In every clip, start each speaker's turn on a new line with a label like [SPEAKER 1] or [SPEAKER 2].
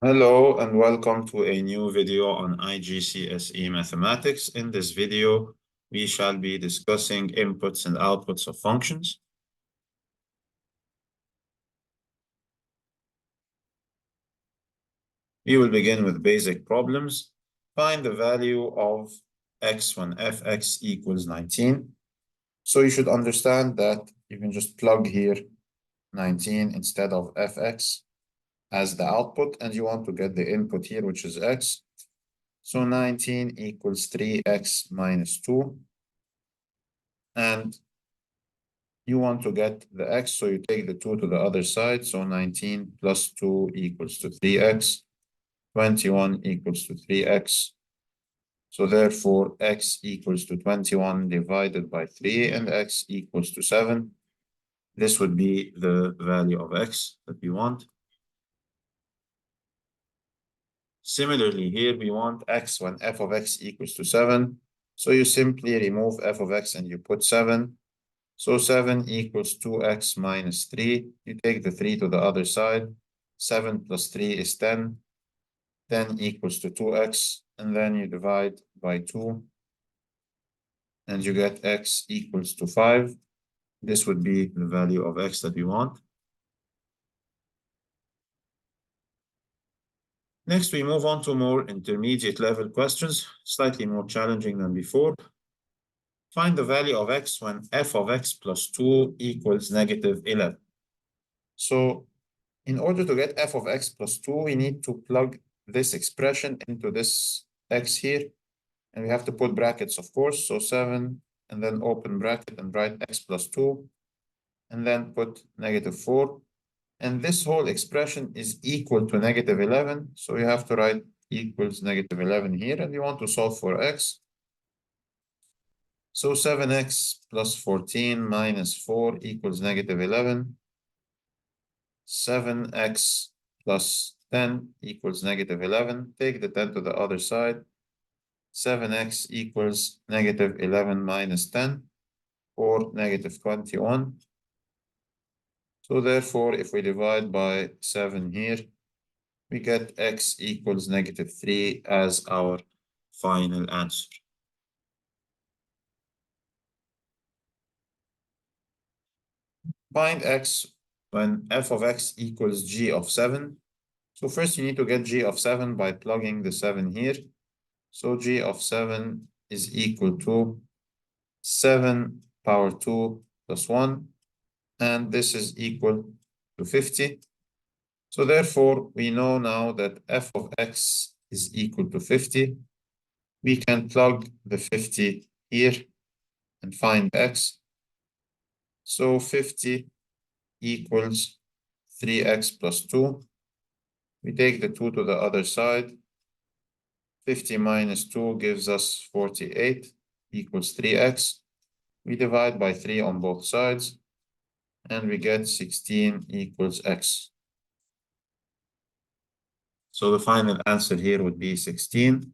[SPEAKER 1] Hello and welcome to a new video on IGCSE Mathematics. In this video, we shall be discussing inputs and outputs of functions. We will begin with basic problems. Find the value of x when fx equals 19. So you should understand that you can just plug here 19 instead of fx as the output, and you want to get the input here, which is x. So 19 equals 3x minus 2. And you want to get the x, so you take the 2 to the other side. So 19 plus 2 equals to 3x. 21 equals to 3x. So therefore, x equals to 21 divided by 3, and x equals to 7. This would be the value of x that we want. Similarly, here we want x when f of x equals to 7. So you simply remove f of x and you put 7. So 7 equals 2x minus 3. You take the 3 to the other side. 7 plus 3 is 10. 10 equals to 2x. And then you divide by 2. And you get x equals to 5. This would be the value of x that we want. Next, we move on to more intermediate level questions, slightly more challenging than before. Find the value of x when f of x plus 2 equals negative 11. So in order to get f of x plus 2, we need to plug this expression into this x here. And we have to put brackets, of course. So 7, and then open bracket and write x plus 2. And then put negative 4. And this whole expression is equal to negative 11. So you have to write equals negative 11 here. And you want to solve for x. So 7x plus 14 minus 4 equals negative 11. 7x plus 10 equals negative 11. Take the 10 to the other side. 7x equals negative 11 minus 10, or negative 21. So therefore, if we divide by 7 here, we get x equals negative 3 as our final answer. Find x when f of x equals g of 7. So first you need to get g of 7 by plugging the 7 here. So g of 7 is equal to 7 power 2 plus 1. And this is equal to 50. So therefore, we know now that f of x is equal to 50. We can plug the 50 here and find x. So 50 equals 3x plus 2. We take the 2 to the other side. 50 minus 2 gives us 48 equals 3x. We divide by 3 on both sides. And we get 16 equals x. So the final answer here would be 16.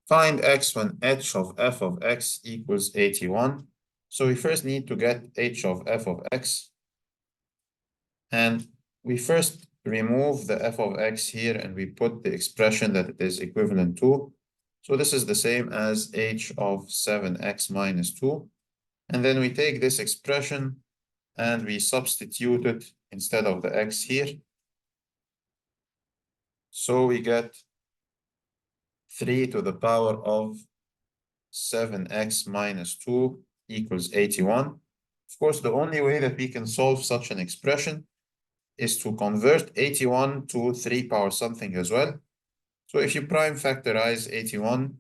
[SPEAKER 1] Find x when h of f of x equals 81. So we first need to get h of f of x. And we first remove the f of x here and we put the expression that it is equivalent to. So this is the same as h of 7x minus 2. And then we take this expression and we substitute it instead of the x here. So we get 3 to the power of 7x minus 2 equals 81. Of course, the only way that we can solve such an expression is to convert 81 to 3 power something as well. So if you prime factorize 81,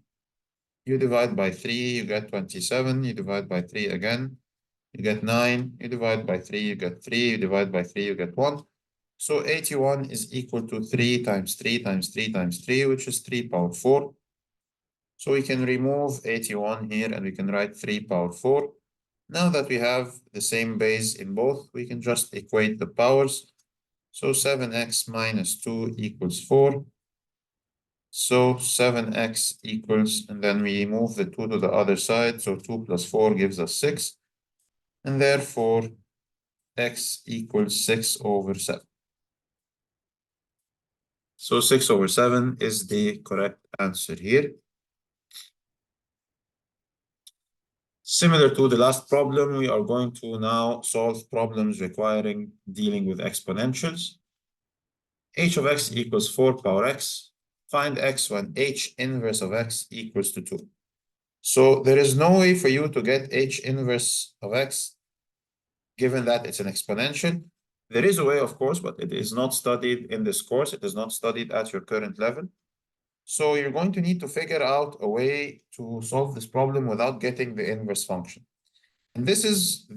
[SPEAKER 1] you divide by 3, you get 27. You divide by 3 again, you get 9. You divide by 3, you get 3. You divide by 3, you get 1. So 81 is equal to 3 times 3 times 3 times 3, which is 3 power 4. So we can remove 81 here and we can write 3 power 4. Now that we have the same base in both, we can just equate the powers. So 7x minus 2 equals 4. So 7x equals, and then we move the 2 to the other side. So 2 plus 4 gives us 6. And therefore, x equals 6 over 7. So 6/7 is the correct answer here. Similar to the last problem, we are going to now solve problems requiring dealing with exponentials. H of x equals 4 power x. Find x when h inverse of x equals to 2. So there is no way for you to get h inverse of x given that it's an exponential. There is a way, of course, but it is not studied in this course. It is not studied at your current level. So you're going to need to figure out a way to solve this problem without getting the inverse function. And this is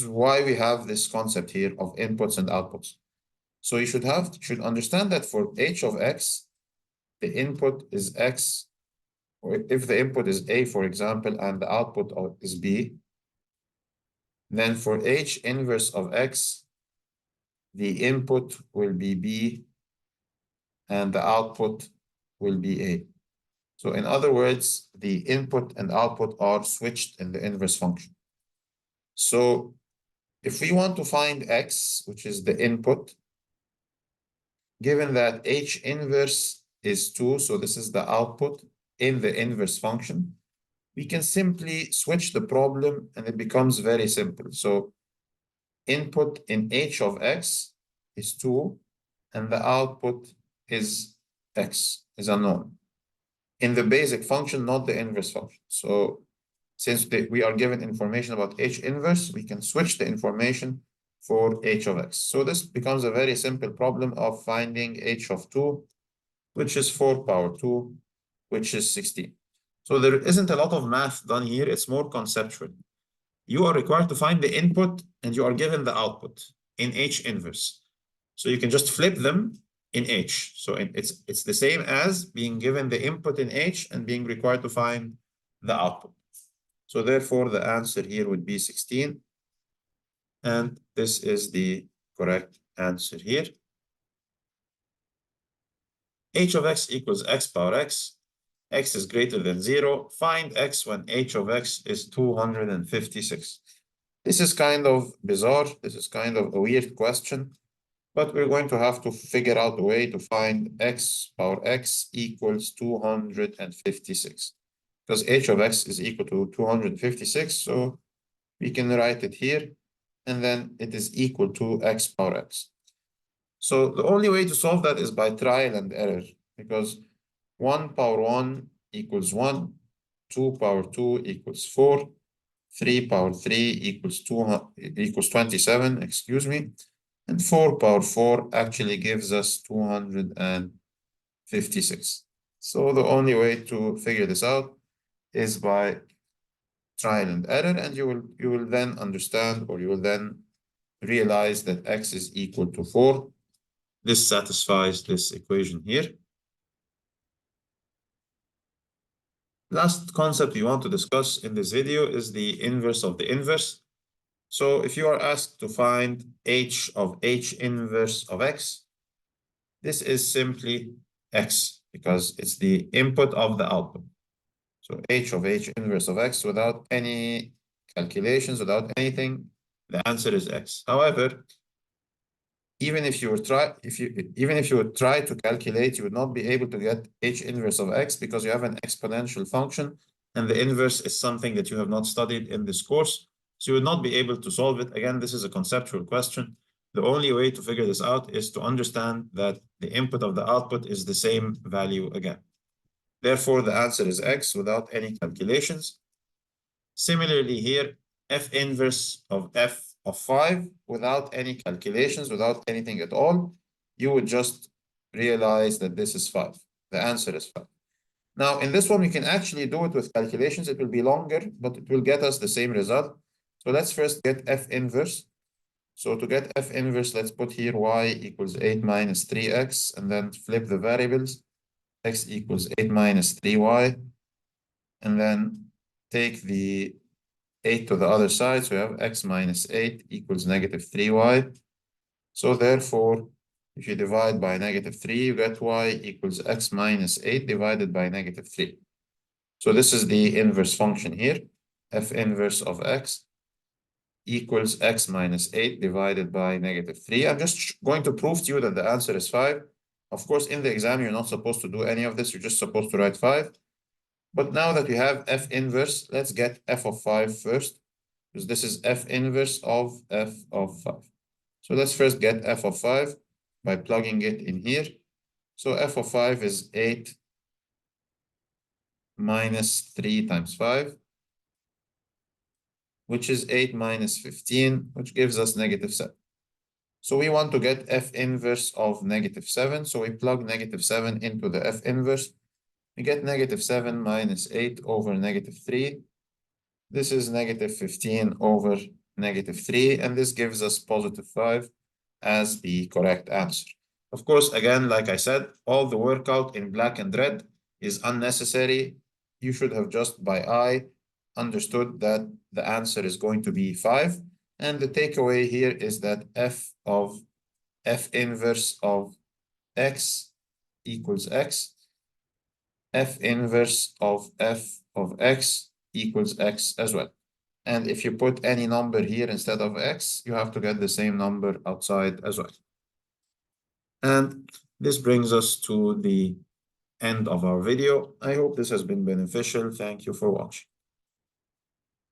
[SPEAKER 1] why we have this concept here of inputs and outputs. So you should understand that for h of x, the input is x, or if the input is a, for example, and the output is b, then for h inverse of x, the input will be b and the output will be a. So in other words, the input and output are switched in the inverse function. So if we want to find x, which is the input, given that h inverse is 2, so this is the output in the inverse function, we can simply switch the problem and it becomes very simple. So input in h of x is 2 and the output is x, is unknown. In the basic function, not the inverse function. So since we are given information about h inverse, we can switch the information for h of x. So this becomes a very simple problem of finding h of 2, which is 4 power 2, which is 16. So there isn't a lot of math done here. It's more conceptual. You are required to find the input and you are given the output in h inverse. So you can just flip them in h. So it's the same as being given the input in h and being required to find the output. So therefore, the answer here would be 16. And this is the correct answer here. H of x equals x power x. X is greater than 0. Find x when h of x is 256. This is kind of bizarre. This is kind of a weird question, but we're going to have to figure out a way to find x power x equals 256. Because h of x is equal to 256, so we can write it here, and then it is equal to x power x. So the only way to solve that is by trial and error, because 1 power 1 equals 1, 2 power 2 equals 4, 3 power 3 equals 27, excuse me, and 4 power 4 actually gives us 256. So the only way to figure this out is by trial and error, and you will then understand, or you will then realize that x is equal to 4. This satisfies this equation here. Last concept we want to discuss in this video is the inverse of the inverse. So if you are asked to find h of h inverse of x, this is simply x because it's the input of the output. So h of h inverse of x without any calculations, without anything, the answer is x. However, even if you would try to calculate, you would not be able to get h inverse of x because you have an exponential function, and the inverse is something that you have not studied in this course. So you would not be able to solve it. Again, this is a conceptual question. The only way to figure this out is to understand that the input of the output is the same value again. Therefore, the answer is x without any calculations. Similarly here, f inverse of f of 5 without any calculations, without anything at all, you would just realize that this is 5. The answer is 5. Now, in this one, we can actually do it with calculations. It will be longer, but it will get us the same result. So let's first get f inverse. So to get f inverse, let's put here y equals 8 minus 3x, and then flip the variables. X equals 8 minus 3y, and then take the 8 to the other side, so we have x minus 8 equals negative 3y. So therefore, if you divide by negative 3, you get y equals x minus 8 divided by negative 3. So this is the inverse function here. F inverse of x equals x minus 8 divided by negative 3. I'm just going to prove to you that the answer is 5. Of course, in the exam, you're not supposed to do any of this. You're just supposed to write 5. But now that we have f inverse, let's get f of 5 first, because this is f inverse of f of 5. So let's first get f of 5 by plugging it in here. So f of 5 is 8 minus 3 times 5, which is 8 minus 15, which gives us negative 7. So we want to get f inverse of negative 7. So we plug negative 7 into the f inverse. We get negative 7 minus 8 over negative 3. This is negative 15 over negative 3. And this gives us positive 5 as the correct answer. Of course, again, like I said, all the workout in black and red is unnecessary. You should have just by eye understood that the answer is going to be 5. And the takeaway here is that f inverse of x equals x. F inverse of f of x equals x as well. And if you put any number here instead of x, you have to get the same number outside as well. And this brings us to the end of our video. I hope this has been beneficial. Thank you for watching.